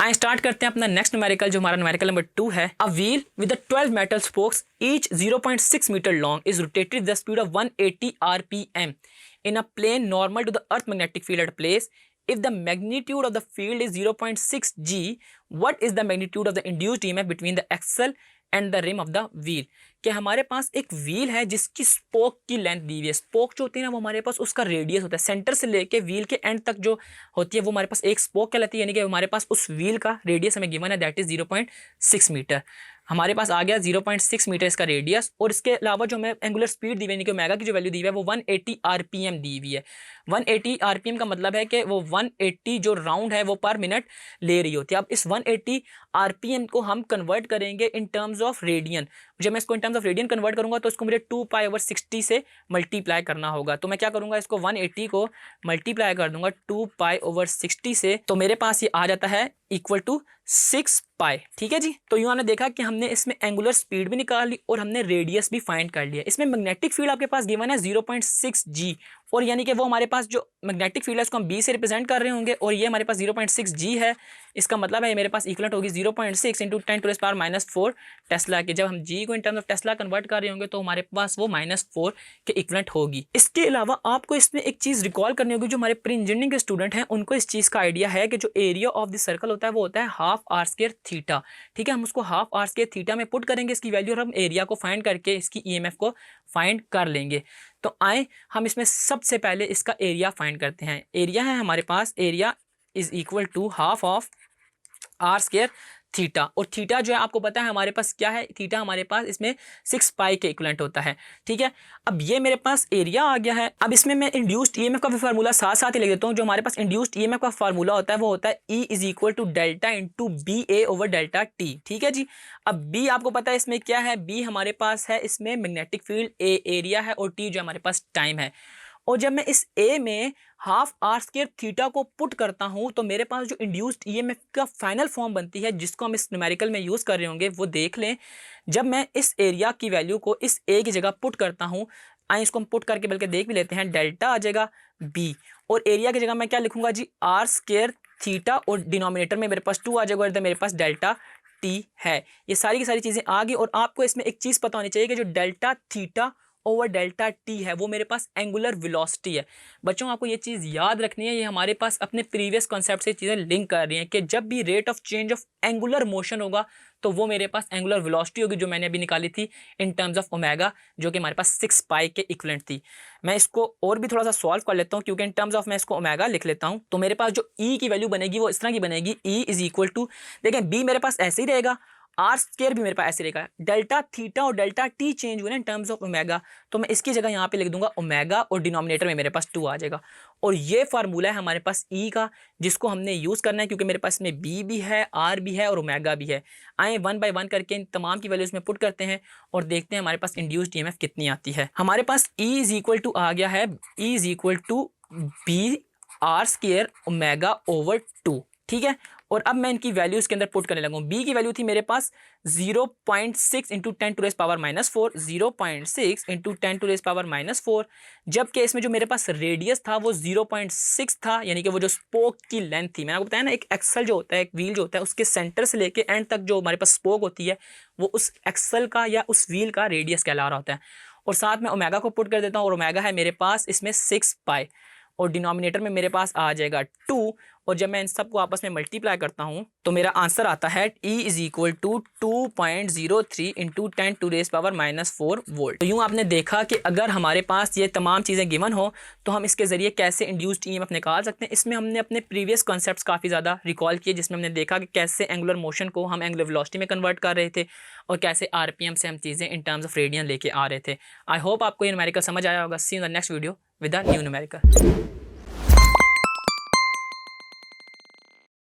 आइए स्टार्ट करते हैं अपना नेक्स्ट न्यूमेरिकल, जो हमारा न्यूमेरिकल नंबर 2 है। A wheel with 12 metal spokes each 0.6 metre long is rotated the speed of 180 rpm in a plane normal to the earth magnetic field at place. If the magnitude of the field is 0.6 g, what is the magnitude of the induced EMF between the axle and the rim of the wheel. कि हमारे पास एक wheel है जिसकी spoke की length दी हुई है। Spoke जो होती है ना, वो हमारे पास उसका रेडियस होता है। सेंटर से लेके व्हील के एंड तक जो होती है वो हमारे पास एक स्पोक कहलाती है, यानी कि हमारे पास उस व्हील का रेडियस हमें गिवन है, दैट इज 0.6 मीटर। हमारे पास आ गया 0.6 मीटर इसका रेडियस। और इसके अलावा जो हमें एंगुलर स्पीड दी हुई है, यानी कि ओमेगा की जो वैल्यू दी हुई है वो 180 rpm दी हुई है। 180 rpm का मतलब है कि वो 180 जो राउंड है वो पर मिनट ले रही होती है। अब इस 180 rpm को हम कन्वर्ट करेंगे इन टर्म्स ऑफ रेडियन। जब मैं इसको in terms of radian convert करूंगा तो इसको मुझे 2π/60 से मल्टीप्लाई करना होगा। तो मैं क्या करूंगा, इसको 180 को मल्टीप्लाई कर दूंगा 2π/60 से, तो मेरे पास ये आ जाता है इक्वल टू 6π। ठीक है जी। तो यूँ हमने देखा कि हमने इसमें एंगुलर स्पीड भी निकाल ली और हमने रेडियस भी फाइंड कर लिया। इसमें मैग्नेटिक फील्ड आपके पास गिवन है 0.6 g, और यानी कि वो हमारे पास जो मैग्नेटिक फील्ड है उसको हम b से रिप्रेजेंट कर रहे होंगे, और ये हमारे पास 0.6 g है। इसका मतलब है मेरे पास इक्वलेंट होगी 0.6 × 10⁻⁻⁴ टेस्ला के। जब हम g को in terms of Tesla convert कर रहे होंगे तो हमारे पास वो -4 के इक्वलेंट होगी। इसके अलावा आपको इसमें एक चीज़ रिकॉल करनी होगी, जो हमारे प्री इंजीनियरिंग के स्टूडेंट हैं उनको इस चीज़ का आइडिया है कि जो एरिया ऑफ द सर्कल होता है वो होता है ½ r²θ। ठीक है, हम उसको ½ r² θ में पुट करेंगे इसकी वैल्यू, और हम एरिया को फाइंड करके इसकी EMF को फाइंड कर लेंगे। तो आए हम इसमें सबसे पहले इसका एरिया फाइंड करते हैं। एरिया है हमारे पास, area is equal to ½ r²θ। और थीटा जो है आपको पता है हमारे पास क्या है, थीटा हमारे पास इसमें 6π के इक्वलेंट होता है। ठीक है, अब ये मेरे पास एरिया आ गया है। अब इसमें मैं इंड्यूस्ड EMF का भी फार्मूला साथ साथ ही लिख देता हूँ। जो हमारे पास इंड्यूस्ड EMF का फार्मूला होता है वो होता है E = डेल्टा × BA/डेल्टा t। ठीक है जी। अब B आपको पता है इसमें क्या है, B हमारे पास है इसमें मैग्नेटिक फील्ड, A एरिया है, और T जो हमारे पास टाइम है। और जब मैं इस A में ½ r² को पुट करता हूं तो मेरे पास जो इंड्यूस्ड EMF का फाइनल फॉर्म बनती है, जिसको हम इस न्यूमेरिकल में यूज़ कर रहे होंगे, वो देख लें। जब मैं इस एरिया की वैल्यू को इस A की जगह पुट करता हूं, आइए इसको हम पुट करके बल्कि देख भी लेते हैं। डेल्टा आ जाएगा B, और एरिया की जगह मैं क्या लिखूंगा जी, r²θ, और डिनोमिनेटर में मेरे पास 2 आ जाएगा, और इधर मेरे पास डेल्टा T है। ये सारी की सारी चीज़ें आ गई। और आपको इसमें एक चीज़ पता होनी चाहिए कि जो डेल्टा θ/डेल्टा t है वो मेरे पास एंगुलर वेलोसिटी है। बच्चों आपको ये चीज़ याद रखनी है, ये हमारे पास अपने प्रीवियस कॉन्सेप्ट से चीज़ें लिंक कर रही हैं कि जब भी rate of change of angular motion होगा तो वो मेरे पास एंगुलर वेलोसिटी होगी, जो मैंने अभी निकाली थी इन टर्म्स ऑफ ओमेगा, जो कि हमारे पास 6π के इक्वलेंट थी। मैं इसको और भी थोड़ा सा सॉल्व कर लेता हूँ, क्योंकि इन टर्म्स ऑफ मैं इसको ओमेगा लिख लेता हूँ। तो मेरे पास जो E की वैल्यू बनेगी वो इस तरह की बनेगी, E = देखें B मेरे पास ऐसे ही रहेगा, r² भी मेरे पास ऐसे रहेगा। डेल्टा थीटा और डेल्टा t चेंज हुए ना इन टर्म्स ऑफ ओमेगा, तो मैं इसकी जगह यहाँ पे लिख दूंगा ओमेगा, और डिनोमिनेटर में मेरे पास 2 आ जाएगा। और ये फार्मूला है हमारे पास E का, जिसको हमने यूज़ करना है, क्योंकि मेरे पास में B भी है, R भी है, और ओमेगा भी है। आए 1 बाय 1 करके इन तमाम की वैल्यूज में पुट करते हैं और देखते हैं हमारे पास इंड्यूस्ड EMF कितनी आती है। हमारे पास E = आ गया है, E = Br²ω/2। ठीक है, और अब मैं इनकी वैल्यूज़ के अंदर पुट करने लगा हूँ। B की वैल्यू थी मेरे पास 0.6 × 10⁻⁻⁴, 0.6 × 10⁻⁻⁴, जबकि इसमें जो मेरे पास रेडियस था वो 0.6 था, यानी कि वो जो स्पोक की लेंथ थी। मैंने आपको बताया ना, एक एक्सल जो होता है, एक व्हील जो होता है, उसके सेंटर से लेके एंड तक जो हमारे पास स्पोक होती है वो उस एक्सल का या उस व्हील का रेडियस कहला रहा होता है। और साथ में ओमेगा को पुट कर देता हूँ, और ओमेगा है मेरे पास इसमें 6π, और डिनोमिनेटर में मेरे पास आ जाएगा 2, और जब मैं इन सबको आपस में मल्टीप्लाई करता हूं तो मेरा आंसर आता है E = 2.03 × 10⁻⁻⁴ वोल्ट। तो यूँ आपने देखा कि अगर हमारे पास ये तमाम चीज़ें गिवन हो तो हम इसके ज़रिए कैसे इंड्यूस्ड EMF निकाल सकते हैं। इसमें हमने अपने प्रीवियस कॉन्सेप्ट्स काफ़ी ज़्यादा रिकॉल किए, जिसमें हमने देखा कि कैसे एंगुलर मोशन को हम एंगुलर वेलोसिटी में कन्वर्ट कर रहे थे, और कैसे RPM से हम चीज़ें इन टर्म्स ऑफ रेडियन लेके आ रहे थे। आई होप आपको ये न्यूमेरिकल समझ आया होगा। See in the next video with a new numerical.